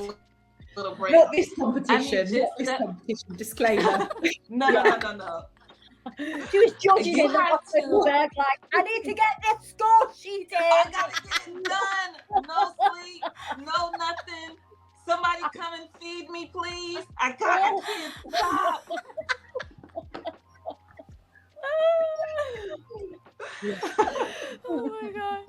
little break. Not this competition. I mean, Not this competition. Disclaimer. No. She was judging You in the have hospital to. bed, like, I need to get this score sheet I in. gotta get it done. No sleep, no nothing. Somebody come and feed me, please. I can't stop. Oh my god.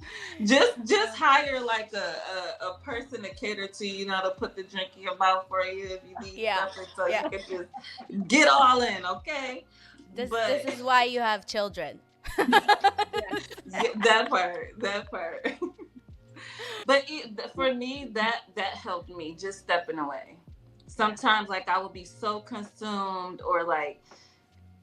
Just hire like a person to cater to you, to put the drink in your mouth for you if you need something, so you can just get all in, okay? This is why you have children. That part. But for me, that helped me, just stepping away. Sometimes, like, I would be so consumed, or like,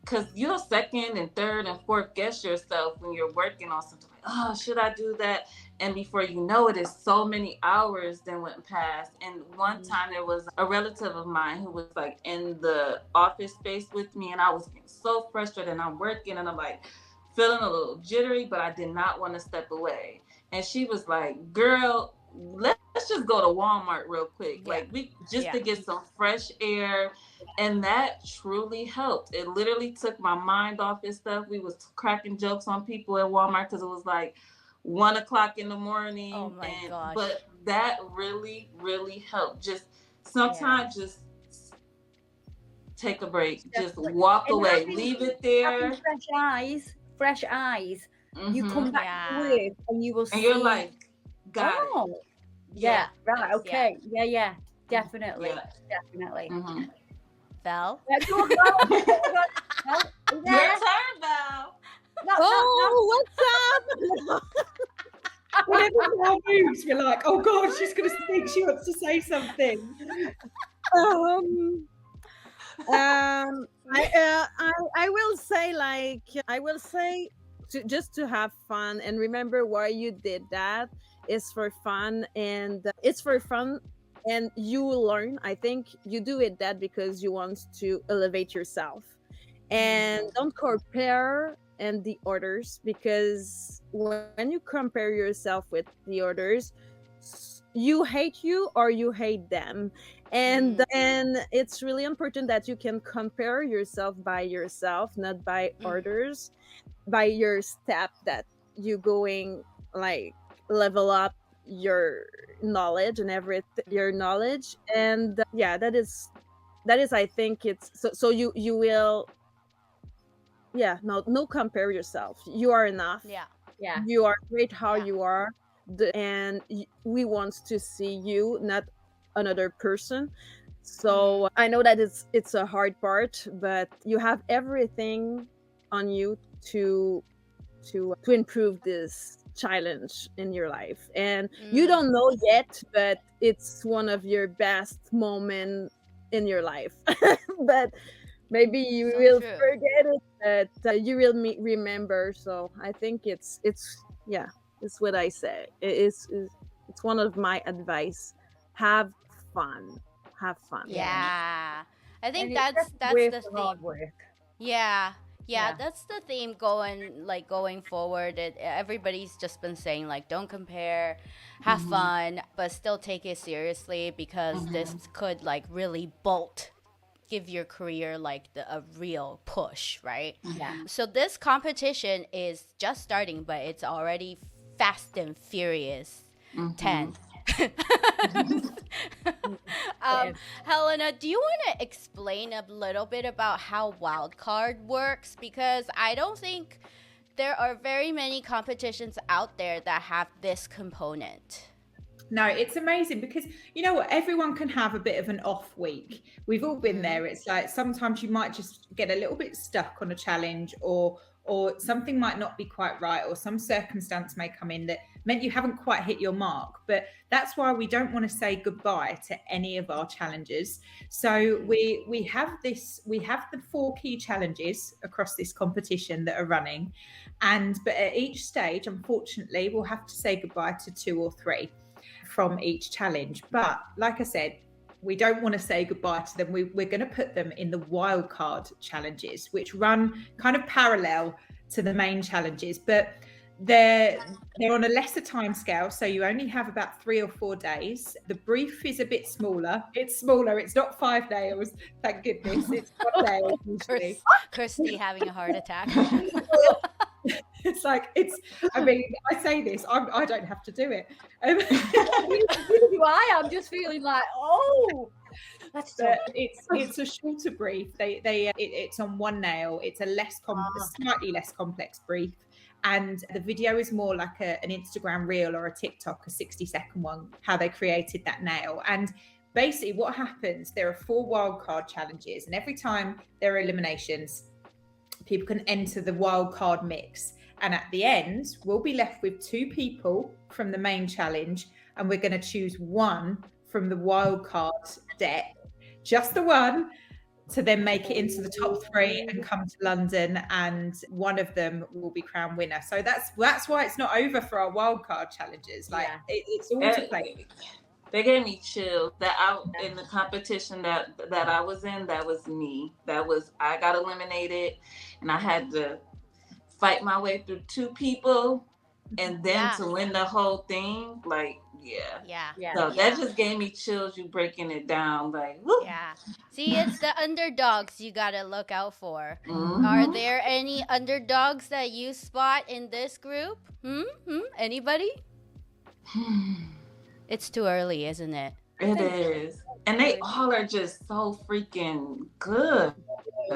because you'll second and third and fourth guess yourself when you're working on something. Like, oh, should I do that? And before you know it, it's so many hours then went past. And one time there was a relative of mine who was like in the office space with me, and I was getting so frustrated, and I'm working and I'm like feeling a little jittery, but I did not want to step away. And she was like, girl, let's just go to Walmart real quick. Like, we just to get some fresh air. And that truly helped. It literally took my mind off this stuff. We was cracking jokes on people at Walmart because it was like 1 o'clock in the morning. Oh my gosh. But that really, really helped. Just sometimes just take a break. Just walk away. Leave it there. Fresh eyes. You come back to work and you will see. And you're like, got it. Yeah, right, okay. Yeah. Definitely. Val? Your turn, Val. What's up? Whenever Val moves, we're like, oh God, she's going to speak. She wants to say something. I will say, like, just to have fun and remember why you did that is for fun, and it's for fun, and you will learn. I think you do it that because you want to elevate yourself, and don't compare and the others, because when you compare yourself with the others, you hate you or you hate them, and it's really important that you can compare yourself by yourself, not by others, by your step that you going, like, level up your knowledge and your knowledge, and yeah, that is I think it's so you will, yeah, no compare yourself. You are enough. Yeah. You are great how Yeah. you are, and we want to see you, not another person. So I know that it's a hard part, but you have everything on you to improve this challenge in your life, and you don't know yet, but it's one of your best moments in your life. But maybe you So will true. forget it, but you will remember. So I think it's yeah, it's what I say. It's one of my advice. Have fun. Have fun. Yeah. I think And it's that's just the worth the theme. hard work. Yeah. Yeah, Yeah. that's the theme going forward. Everybody's just been saying, like, don't compare, have fun, but still take it seriously, because this could, like, really give your career, like, a real push, right? Yeah. So this competition is just starting, but it's already Fast and Furious 10. Helena, do you want to explain a little bit about how wildcard works? Because I don't think there are very many competitions out there that have this component. No, it's amazing because you know what? Everyone can have a bit of an off week. We've all been there. It's like sometimes you might just get a little bit stuck on a challenge, or something might not be quite right, or some circumstance may come in that meant you haven't quite hit your mark. But that's why we don't want to say goodbye to any of our challenges. So we have the 4 key challenges across this competition that are running, but at each stage, unfortunately, we'll have to say goodbye to 2 or 3 from each challenge. But like I said, we don't want to say goodbye to them. We're going to put them in the wildcard challenges, which run kind of parallel to the main challenges, but they're on a lesser time scale, so you only have about 3 or 4 days. The brief is a bit smaller. It's smaller. It's not 5 nails, thank goodness. It's 1 nail usually. Kirsty having a heart attack. It's like, I mean, I say this, I don't have to do it. Neither do I. I'm just feeling like, oh, that's but it's a shorter brief. It's on 1 nail. It's a slightly less complex brief, and the video is more like an Instagram reel or a TikTok, a 60-second one, how they created that nail. And basically what happens, there are 4 wildcard challenges, and every time there are eliminations, people can enter the wildcard mix. And at the end, we'll be left with 2 people from the main challenge, and we're going to choose 1 from the wildcard deck, just the 1, to then make it into the top 3 and come to London, and one of them will be crowned winner. So that's why it's not over for our wildcard challenges. Like, it's all to play. They gave me chills. In the competition that I was in, that was me. I got eliminated, and I had to fight my way through 2 people, and then to win the whole thing. Like, so that just gave me chills. You breaking it down, like, whoop. Yeah. See, it's the underdogs you gotta look out for. Are there any underdogs that you spot in this group? Anybody? It's too early, isn't it? It is. And they all are just so freaking good.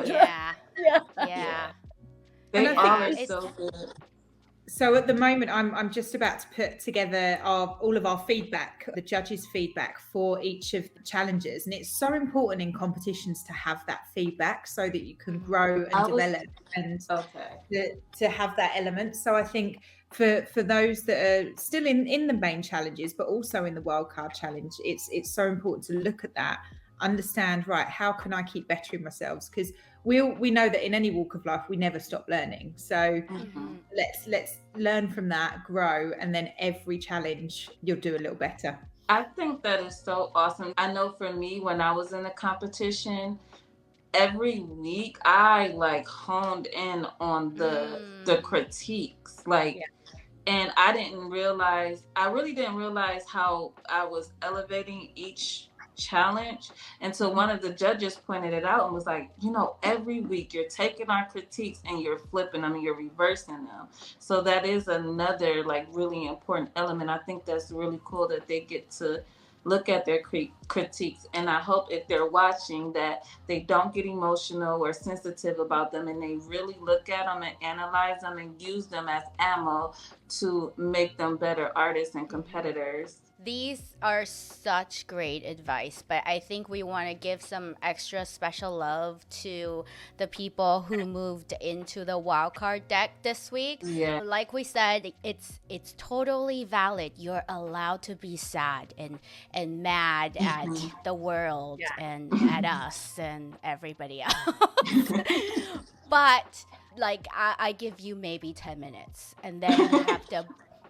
Yeah. They all are so good. So at the moment, I'm just about to put together all of our feedback, the judges' feedback for each of the challenges. And it's so important in competitions to have that feedback so that you can grow and develop and to have that element. So I think for those that are still in the main challenges, but also in the wildcard challenge, it's so important to look at that understand, right, how can I keep bettering myself? Because we know that in any walk of life we never stop learning. So let's learn from that, grow, and then every challenge you'll do a little better. I think that is so awesome. I know for me, when I was in the competition, every week I like honed in on the critiques, like, and I really didn't realize how I was elevating each challenge until one of the judges pointed it out and was like, you know, every week you're taking our critiques and you're flipping them and you're reversing them. So that is another like really important element. I think that's really cool that they get to look at their critiques, and I hope if they're watching that they don't get emotional or sensitive about them, and they really look at them and analyze them and use them as ammo to make them better artists and competitors. These are such great advice, but I think we want to give some extra special love to the people who moved into the wildcard deck this week. Yeah. Like we said, it's totally valid. You're allowed to be sad and mad at the world and at us and everybody else. But like I give you maybe 10 minutes, and then you have to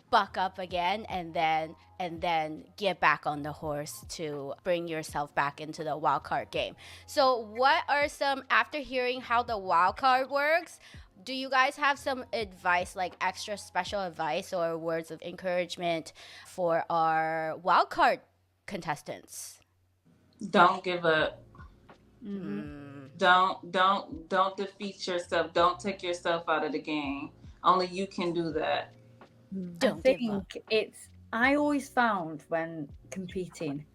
buck up again and then get back on the horse to bring yourself back into the wild card game. So what are some, after hearing how the wild card works, do you guys have some advice, like extra special advice or words of encouragement for our wild card contestants? Don't give up. Don't defeat yourself. Don't take yourself out of the game. Only you can do that. I always found when competing,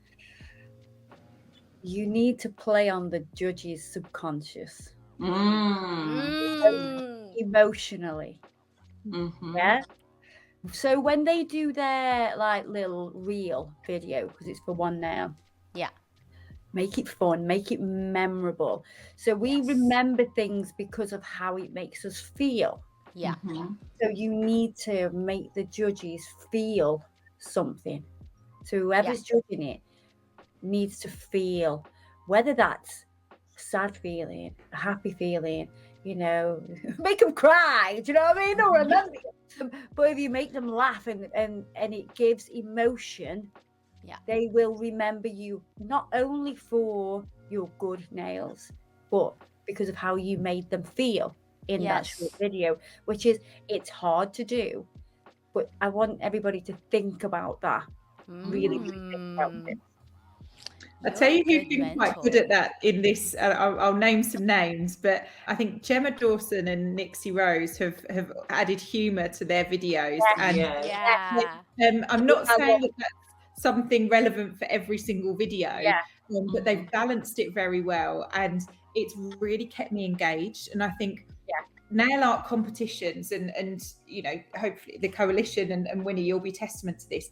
you need to play on the judge's subconscious emotionally. Yeah. So when they do their like little reel video, because it's for one now, make it fun, make it memorable. So we remember things because of how it makes us feel. Yeah. So you need to make the judges feel something. So whoever's judging it needs to feel, whether that's a sad feeling, a happy feeling, you know, make them cry. Do you know what I mean? Or remember it. But if you make them laugh and it gives emotion, they will remember you not only for your good nails, but because of how you made them feel in that short video, which is, it's hard to do, but I want everybody to think about that. Really think about it. I'll tell you who's been quite good at that in this. I'll name some names, but I think Gemma Dawson and Nixie Rose have added humour to their videos. I'm not saying that that's something relevant for every single video, but they've balanced it very well, and it's really kept me engaged. And I think nail art competitions and you know, hopefully the coalition and Winnie, you'll be testament to this,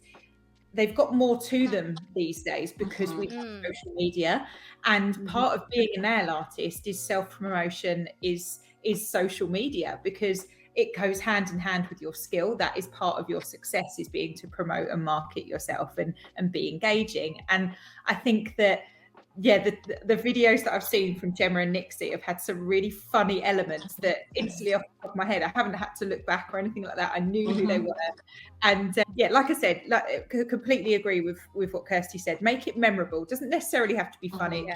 they've got more to them these days because we have social media, and part of being a nail artist is self-promotion, is social media, because it goes hand in hand with your skill. That is part of your success, is being to promote and market yourself and be engaging. And I think that the videos that I've seen from Gemma and Nixie have had some really funny elements that instantly off the top of my head, I haven't had to look back or anything like that. I knew who they were. And like I said, completely agree with what Kirsty said. Make it memorable. It doesn't necessarily have to be funny.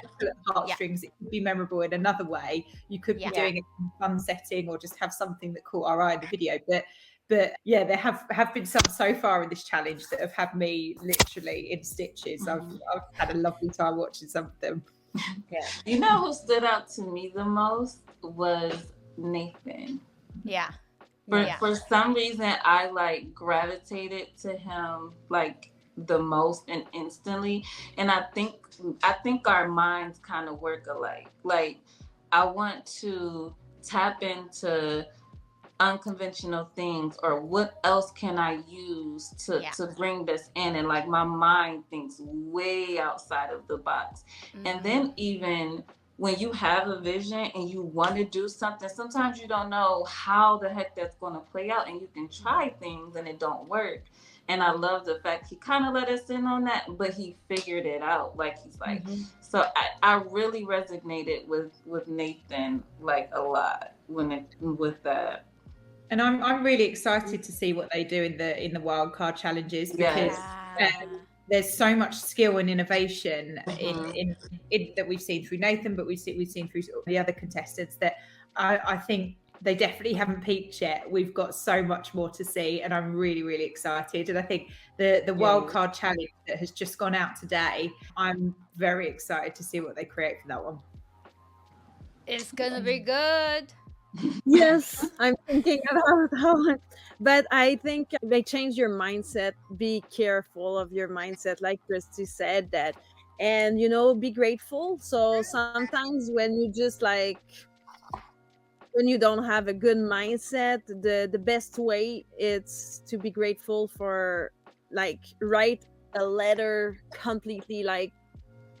Heartstrings. It could be memorable in another way. You could be doing it in a fun setting, or just have something that caught our eye in the video. But yeah, there have been some so far in this challenge that have had me literally in stitches. I've had a lovely time watching some of them. You know who stood out to me the most was Nathan. For some reason, I like gravitated to him like the most and instantly. And I think our minds kind of work alike. Like, I want to tap into unconventional things, or what else can I use to bring this in, and like my mind thinks way outside of the box. And then even when you have a vision and you want to do something, sometimes you don't know how the heck that's going to play out, and you can try things and it don't work. And I love the fact he kind of let us in on that, but he figured it out. Like, he's like, so I really resonated with Nathan like a lot with that. And I'm really excited to see what they do in the wildcard challenges, because there's so much skill and innovation in that we've seen through Nathan, but we've seen through the other contestants, that I think they definitely haven't peaked yet. We've got so much more to see, and I'm really, really excited. And I think the wildcard challenge that has just gone out today, I'm very excited to see what they create for that one. It's gonna be good. Yes, I'm thinking about how, but I think they change your mindset. Be careful of your mindset, like Kirsty said that, and be grateful. So sometimes when you just when you don't have a good mindset, the best way is to be grateful for, write a letter completely,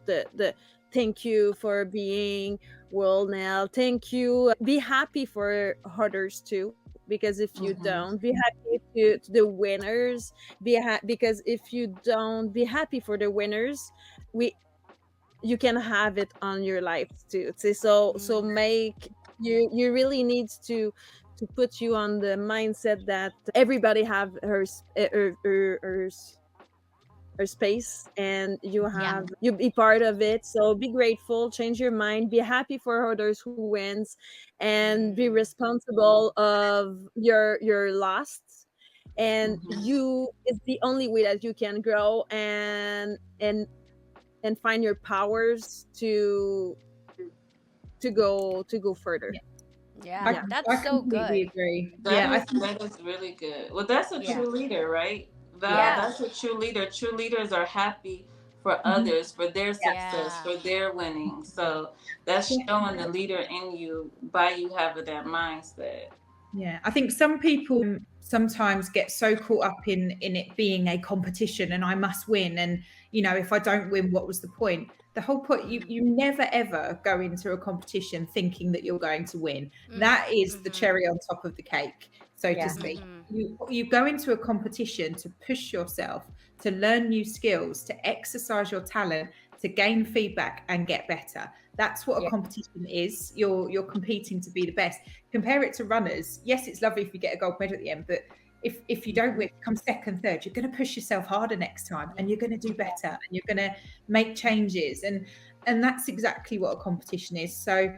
the thank you for being now, thank you, be happy for others too, because if you don't be happy to the winners, because if you don't be happy for the winners, you can have it on your life too. So make you really needs to put you on the mindset that everybody have her space, and you be part of it. So be grateful, change your mind, be happy for others who wins, and be responsible of your loss. And it's the only way that you can grow and find your powers to go further. Yeah, that's so good. Agree. That is really good. Well, that's a true leader, right? That's a true leader. True leaders are happy for others, for their success, for their winning. So that's showing the leader in you by you having that mindset. Yeah, I think some people sometimes get so caught up in it being a competition and I must win. And, if I don't win, what was the point? The whole point, you never, ever go into a competition thinking that you're going to win. That is the cherry on top of the cake, so to speak. You go into a competition to push yourself, to learn new skills, to exercise your talent, to gain feedback and get better. That's what a competition is. You're competing to be the best. Compare it to runners. Yes, it's lovely if you get a gold medal at the end, but if you don't win, come second, third, you're going to push yourself harder next time, and you're going to do better, and you're going to make changes, and that's exactly what a competition is. So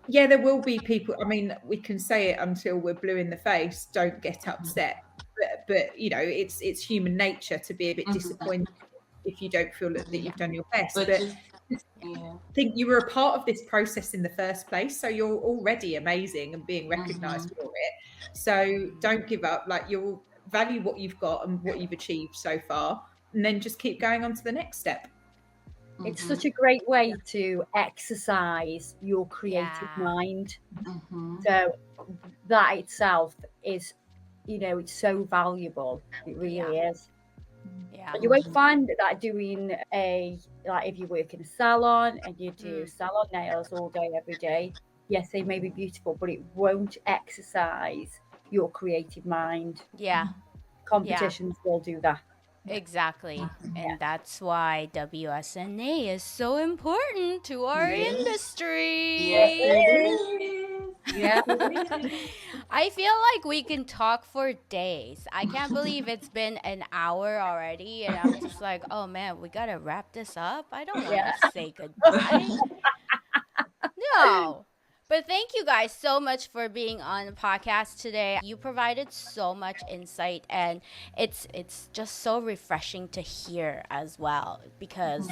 yeah, there will be people, I mean, we can say it until we're blue in the face, don't get upset, but it's human nature to be a bit disappointed if you don't feel that you've done your best. But I think you were a part of this process in the first place, so you're already amazing and being recognized for it. So don't give up. You'll value what you've got and what you've achieved so far, and then just keep going on to the next step. It's such a great way to exercise your creative mind. So that itself is, it's so valuable. It really is. Yeah. You won't find that doing if you work in a salon and you do salon nails all day, every day. Yes, they may be beautiful, but it won't exercise your creative mind. Yeah. Competitions will do that. Exactly. And that's why WSNA is so important to our industry. Yeah. I feel like we can talk for days. I can't believe it's been an hour already, and I'm just like, oh man, we gotta wrap this up. I don't want to say goodbye. No. But thank you guys so much for being on the podcast today. You provided so much insight, and it's just so refreshing to hear as well, because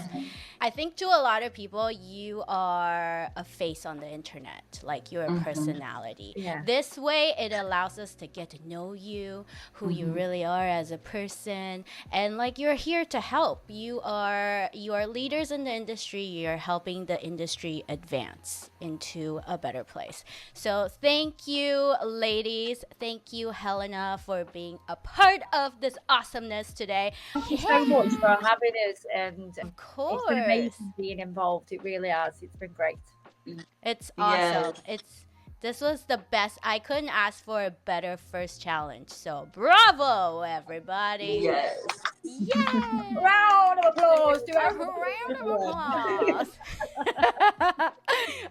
I think to a lot of people, you are a face on the internet, like you're a personality. Yeah. This way, it allows us to get to know you, who you really are as a person, and like you're here to help. You are leaders in the industry. You're helping the industry advance into a better place. So thank you, ladies. Thank you, Helena, for being a part of this awesomeness today. Thank you so much for having us, and of course, it's been amazing being involved. It really has. It's been great. It's awesome. This was the best. I couldn't ask for a better first challenge. So bravo, everybody. Yes. Yay! Round of applause to A everyone. round of applause.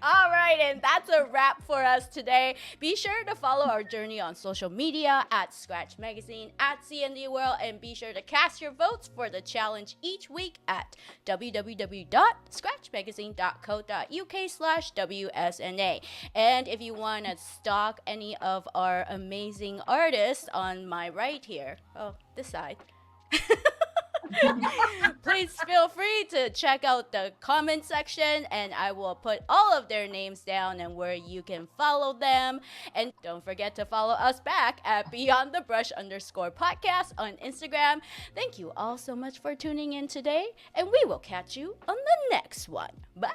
All right, and that's a wrap for us today. Be sure to follow our journey on social media at Scratch Magazine, at CND World, and be sure to cast your votes for the challenge each week at www.scratchmagazine.co.uk/WSNA. And if you want to stalk any of our amazing artists on my right here, this side. Please feel free to check out the comment section, and I will put all of their names down and where you can follow them. And don't forget to follow us back at Beyond the Brush _podcast on Instagram. Thank you all so much for tuning in today, and we will catch you on the next one. Bye.